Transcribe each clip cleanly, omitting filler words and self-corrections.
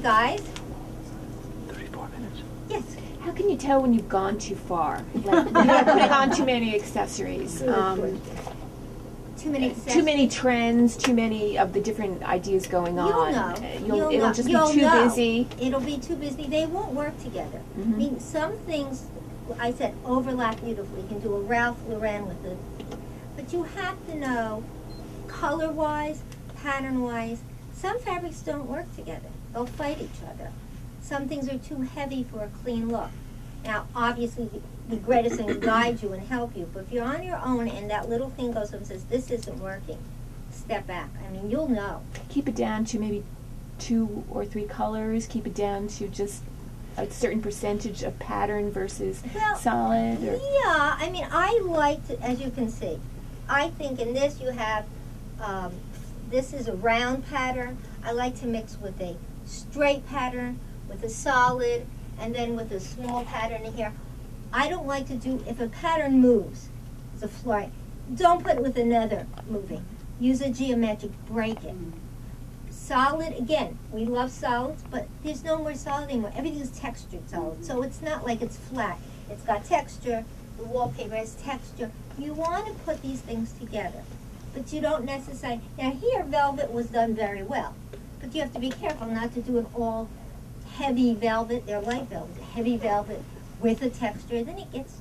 guys. 34 minutes. Yes. How can you tell when you've gone too far? Like, you're putting on too many accessories. Too many accessories. Too many trends, too many of the different ideas going on. It'll just be too busy. It'll be too busy. They won't work together. I mean, some things, I said, overlap beautifully. You can do a Ralph Lauren with it. But you have to know, color-wise, pattern-wise, some fabrics don't work together. They'll fight each other. Some things are too heavy for a clean look. Now, obviously, the greatest thing to guide you and help you, but if you're on your own and that little thing goes up and says, this isn't working, step back. I mean, you'll know. Keep it down to maybe 2 or 3 colors. Keep it down to just a certain percentage of pattern versus solid. Or yeah, I mean, I like to, as you can see, I think in this you have, this is a round pattern. I like to mix with a straight pattern, with a solid, and then with a small pattern in here. I don't like to do, if a pattern moves, it's a fly, don't put it with another moving. Use a geometric, break it. Solid, again, we love solids, but there's no more solid anymore. Everything's textured solid, so it's not like it's flat. It's got texture, the wallpaper has texture. You want to put these things together, but you don't necessarily, now here velvet was done very well, but you have to be careful not to do it all heavy velvet, they're light velvet, heavy velvet with a texture, then it gets,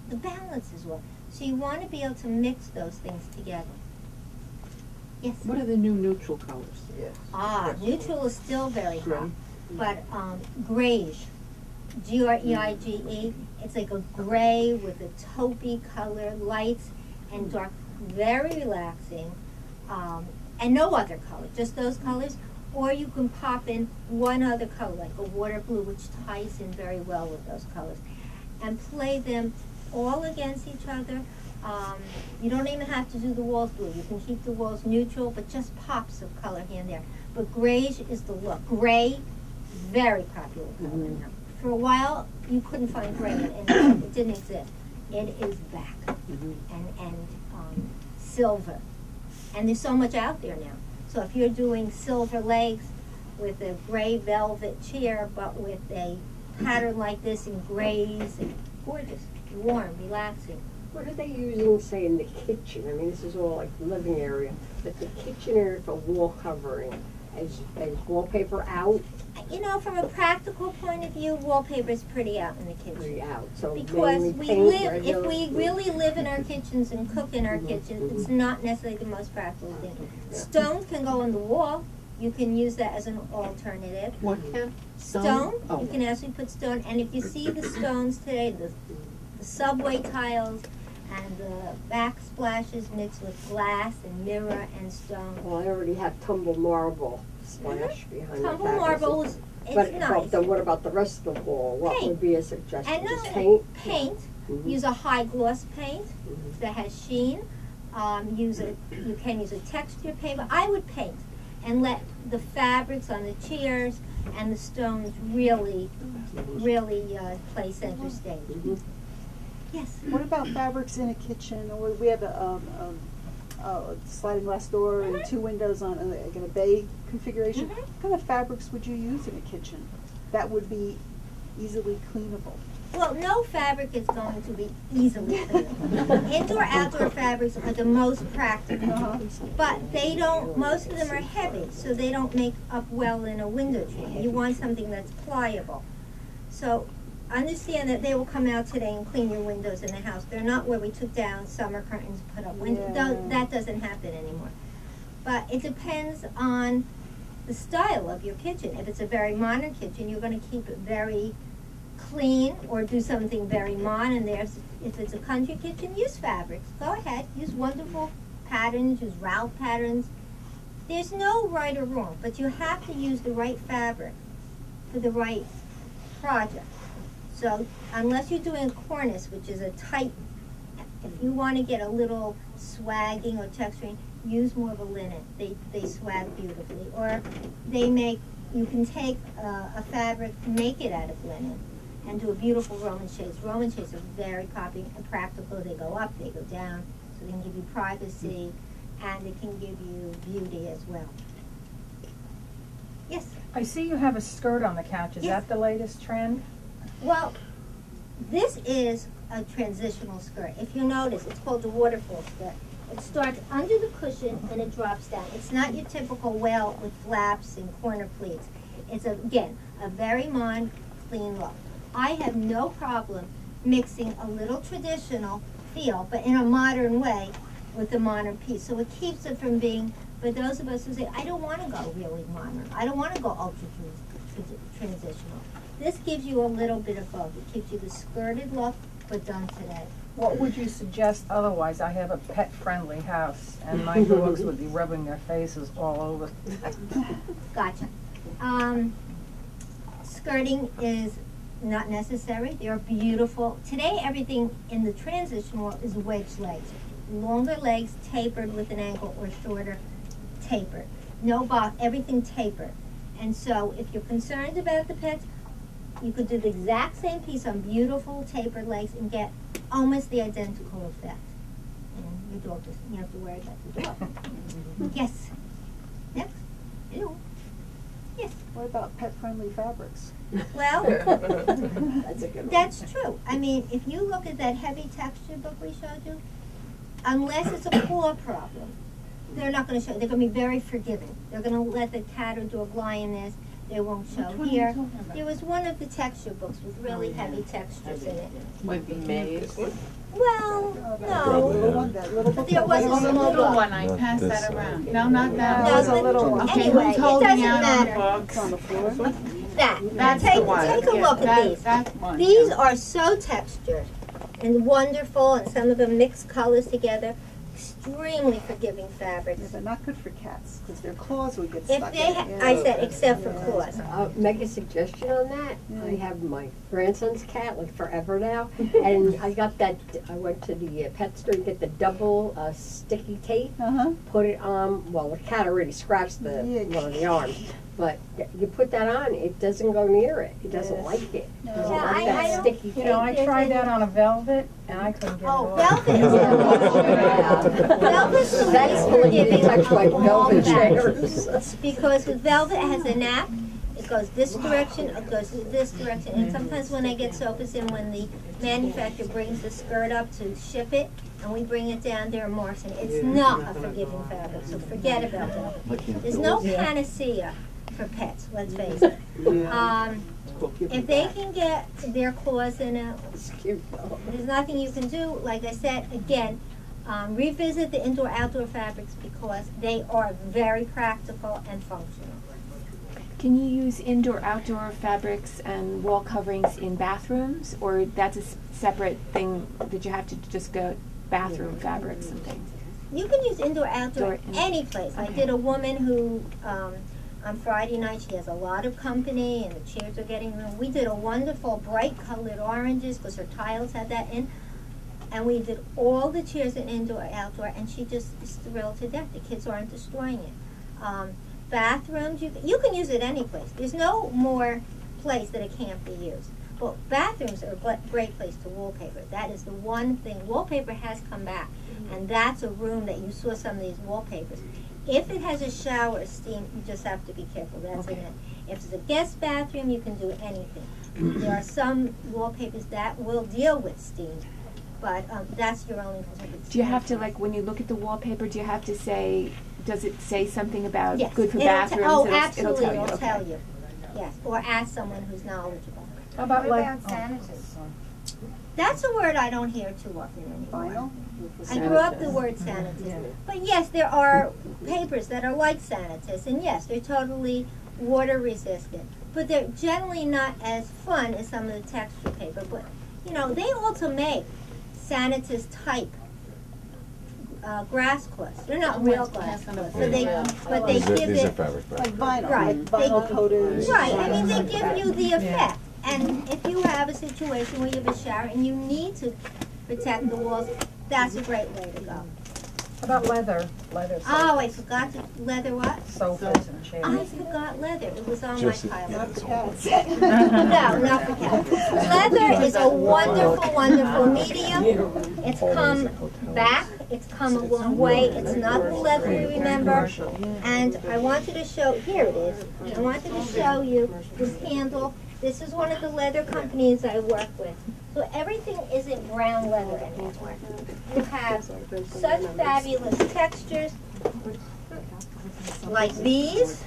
the balance as well. So you want to be able to mix those things together. Yes? What are the new neutral colors? Yes. Neutral is still very hot, but grayish, G-R-E-I-G-E, it's like a gray with a taupey color, lights and dark, very relaxing, and no other color, just those colors. Or you can pop in one other color, like a water blue, which ties in very well with those colors. And play them all against each other. You don't even have to do the walls blue. You can keep the walls neutral, but just pops of color here and there. But grayish is the look. Gray, very popular color now. For a while, you couldn't find gray, and it didn't exist. It is back. And silver. And there's so much out there now. So if you're doing silver legs with a gray velvet chair, but with a pattern like this in grays, and gorgeous, warm, relaxing. What are they using, say, in the kitchen? I mean, this is all like the living area, but the kitchen area for wall covering, as wallpaper out? You know, from a practical point of view, wallpaper is pretty out in the kitchen. Pretty out. So because we live, if we really live in our kitchens and cook in our kitchens, it's not necessarily the most practical thing. Stones can go on the wall. You can use that as an alternative. What can? Stone. Oh. You can actually put stone. And if you see the stones today, the subway tiles and the backsplashes mixed with glass and mirror and stone. Well, I already have tumble marble splash behind the Tumble marble is nice. But then what about the rest of the wall? What would be a suggestion? And Just paint. paint? Use a high gloss paint that has sheen. You can use a texture paint, but I would paint and let the fabrics on the chairs and the stones really play center stage. Yes. What about fabrics in a kitchen? Or we have a sliding glass door and 2 windows on like in a bay configuration. What kind of fabrics would you use in a kitchen that would be easily cleanable? Well, no fabric is going to be easily cleanable. Indoor, outdoor fabrics are the most practical, but they don't, most of them are heavy, so they don't make up well in a window treatment. You want something that's pliable. So understand that they will come out today and clean your windows in the house. They're not where we took down summer curtains, put up windows. That doesn't happen anymore. But it depends on the style of your kitchen. If it's a very modern kitchen, you're going to keep it very clean or do something very modern there. If it's a country kitchen, use fabrics. Go ahead. Use wonderful patterns. Use Ralph patterns. There's no right or wrong, but you have to use the right fabric for the right project. So unless you're doing a cornice, which is a tight, if you want to get a little swagging or texturing, use more of a linen. They swag beautifully. Or they make, you can take a fabric, make it out of linen, and do a beautiful Roman shades. Roman shades are very popular and practical. They go up, they go down, so they can give you privacy, and they can give you beauty as well. Yes? I see you have a skirt on the couch. Is Yes. that the latest trend? Well, this is a transitional skirt. If you notice, it's called the waterfall skirt. It starts under the cushion and it drops down. It's not your typical well with flaps and corner pleats. It's, again, a very modern, clean look. I have no problem mixing a little traditional feel, but in a modern way, with the modern piece. So it keeps it from being, for those of us who say, I don't want to go really modern. I don't want to go ultra transitional. This gives you a little bit of both. It gives you the skirted look, but done today. What would you suggest otherwise? I have a pet-friendly house, and my dogs would be rubbing their faces all over. Gotcha. Skirting is not necessary. They're beautiful. Today, everything in the transitional is wedge legs. Longer legs tapered with an ankle, or shorter tapered. No box, everything tapered. And so if you're concerned about the pets, you could do the exact same piece on beautiful tapered legs and get almost the identical effect. And your dog doesn't, you have to worry about the dog. Yes. Next. Ew. Yes. What about pet-friendly fabrics? Well, That's a good one. that's true. I mean, if you look at that heavy texture book we showed you, unless it's a paw problem, they're not going to show. They're going to be very forgiving. They're going to let the cat or dog lie in this. They won't show here. There was one of the texture books with really heavy textures in it. Might be maize. Well, Little no. one, that little book. But there was a that small Little book. one, I passed that around. No, not that No, one. was a little one. Okay, Anyway, who's it holding doesn't out on the matter. It's books? on the floor. That. That's take, the one. Take a look at these. That one. These yeah. are so textured and wonderful, and some of them mix colors together. Extremely forgiving Yeah, fabrics. but not good for cats, because their claws would get If stuck they, in it. I said, except for claws. Make a suggestion on that. Yeah. I have my grandson's cat, like forever now, and I got that. I went to the pet store to get the double sticky tape. Uh-huh. Put it on. Well, the cat already scratched the Yeah. one of the arms, but you put that on, it doesn't go near it. It doesn't Yes. like it. No. Doesn't Yeah, like I that don't- sticky tape. You know, I tried that on a velvet, and I couldn't get it Oh, off. velvet is Velvet's the least Thankfully, forgiving you touch like of all velvet fabrics. chairs. Because with velvet, it has a nap. It goes this direction, it goes this direction. And sometimes when I get sofas in, when the manufacturer brings the skirt up to ship it, and we bring it down, there are marks in it. It's not a forgiving fabric, so forget about velvet. There's no panacea for pets, let's face it. If they can get their claws in it, It's cute though. there's nothing you can do. Like I said, again, revisit the indoor-outdoor fabrics because they are very practical and functional. Can you use indoor-outdoor fabrics and wall coverings in bathrooms, or that's a separate thing that you have to just go bathroom fabrics and things? You can use indoor-outdoor Indoor- any place. I okay. did a woman who, on Friday night, she has a lot of company and the chairs are getting rid. We did a wonderful bright-colored oranges because her tiles had that in. And we did all the chairs in indoor-outdoor, and she just is thrilled to death. The kids aren't destroying it. Bathrooms, you can use it any place. There's no more place that it can't be used. Well, bathrooms are a great place to wallpaper. That is the one thing. Wallpaper has come back, and that's a room that you saw some of these wallpapers. If it has a shower or steam, you just have to be careful. That's in it. If it's a guest bathroom, you can do anything. There are some wallpapers that will deal with steam, but that's your only concern. Do you have to, like, when you look at the wallpaper, do you have to say, does it say something about Yes. good for It'll bathrooms? oh, it'll absolutely, tell you. it'll Okay. tell you. Yes, or ask someone who's knowledgeable. How about What like about sanitizers? That's a word I don't hear too often anymore. Vinyl? I grew up the word Sanitas. But yes, there are papers that are like Sanitas, and yes, they're totally water resistant. But they're generally not as fun as some of the texture paper. But, you know, they also make Sanitas type grass cloths. They're not real glass cloths, but they give These are it, fabric, Like vinyl. Right. Vinyl coated. right, I mean, they give you the effect. And if you have a situation where you have a shower and you need to protect the walls, that's a great way to go. how about leather? Leather Oh, I forgot to, leather what? sofas and chairs. I forgot leather. It was on Just- my pile. Not for cats. No, not for cats. Leather is a wonderful, wonderful medium. It's come back it's come a long way. It's not the leather we remember. And I wanted to show, here it is. I wanted to show you this handle. This is one of the leather companies I work with. So everything isn't brown leather anymore. You have such fabulous textures like these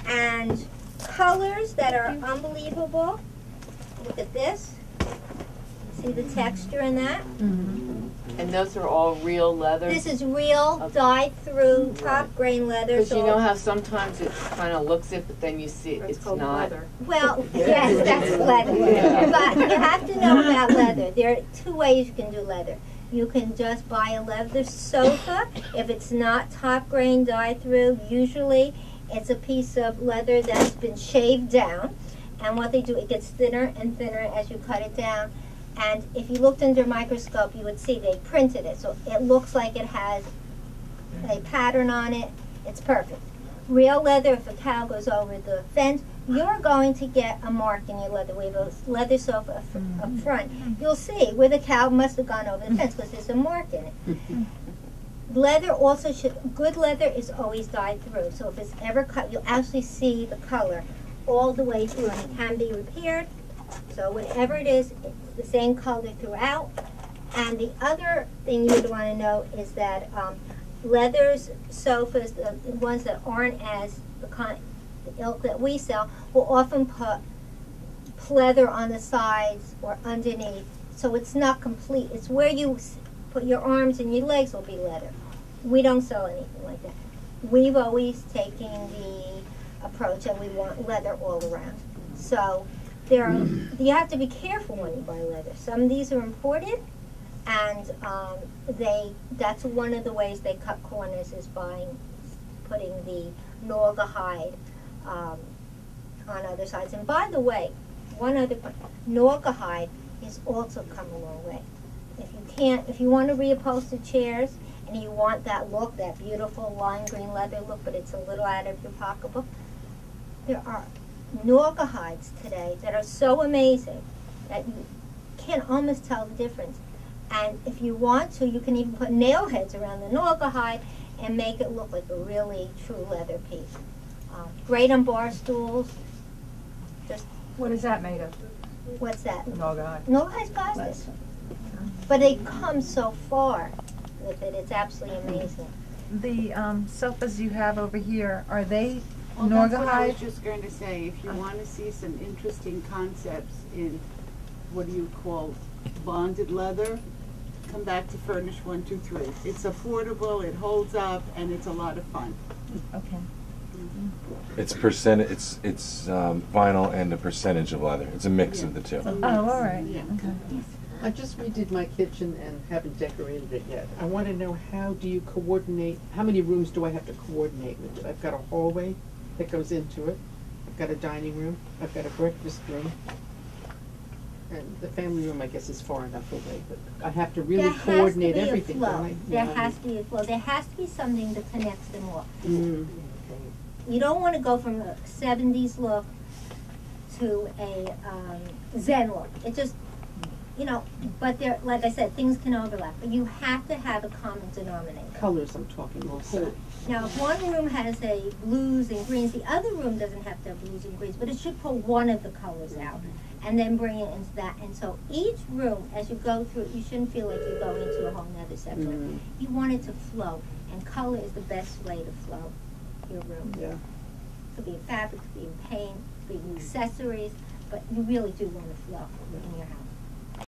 and colors that are unbelievable. Look at this. See the texture in that? And those are all real leather? This is real dyed-through top grain leather. Because you know how sometimes it kind of looks it, but then you see it's not. Well, yes, that's leather. But you have to know about leather. There are two ways you can do leather. You can just buy a leather sofa. If it's not top grain dyed-through, usually it's a piece of leather that's been shaved down. And what they do, it gets thinner and thinner as you cut it down. And if you looked under a microscope, you would see they printed it. So it looks like it has a pattern on it. It's perfect. Real leather, if a cow goes over the fence, you're going to get a mark in your leather. We have a leather sofa up front. You'll see where the cow must have gone over the fence because there's a mark in it. Leather also good leather is always dyed through. So if it's ever cut, you'll actually see the color all the way through, and it can be repaired. So whatever it is, it's the same color throughout. And the other thing you would want to know is that leathers, sofas, the ones that aren't as the ilk that we sell, will often put pleather on the sides or underneath. So it's not complete. It's where you put your arms and your legs will be leather. We don't sell anything like that. We've always taken the approach that we want leather all around. So you have to be careful when you buy leather. Some of these are imported, and that's one of the ways they cut corners is putting the naugahyde on other sides. And by the way, one other point, naugahyde has also come a long way. If you want to reupholster chairs and you want that look, that beautiful lime green leather look, but it's a little out of your pocketbook, there are naugahydes today that are so amazing that you can almost tell the difference. And if you want to, you can even put nail heads around the naugahyde and make it look like a really true leather piece. Great on bar stools. What is that made of? What's that? Naugahyde. Naugahyde's plastic. But they come so far with it. It's absolutely amazing. The sofas you have over here, are they Well, that's what I was Naugahyde? just going to say. If you want to see some interesting concepts in what do you call bonded leather, come back to Furnish 123. It's affordable, it holds up, and it's a lot of fun. Okay. It's vinyl and a percentage of leather. It's a mix of the two. Oh, all right. Yeah. Okay. I just redid my kitchen and haven't decorated it yet. I want to know, how do you coordinate, how many rooms do I have to coordinate with it? I've got a hallway that goes into it. I've got a dining room. I've got a breakfast room. And the family room, I guess, is far enough away, but I have to really coordinate everything, don't I? There has to be a flow. There has to be something that connects them all. Mm. You don't want to go from a 70s look to a Zen look. It just, but there, like I said, things can overlap. But you have to have a common denominator. Colors I'm talking also. Now, if one room has a blues and greens, the other room doesn't have to have blues and greens, but it should pull one of the colors out and then bring it into that. And so each room, as you go through it, you shouldn't feel like you're going into a whole nother section. You want it to flow, and color is the best way to flow your room. Yeah. It could be in fabric, it could be in paint, it could be in accessories, but you really do want to flow in your house.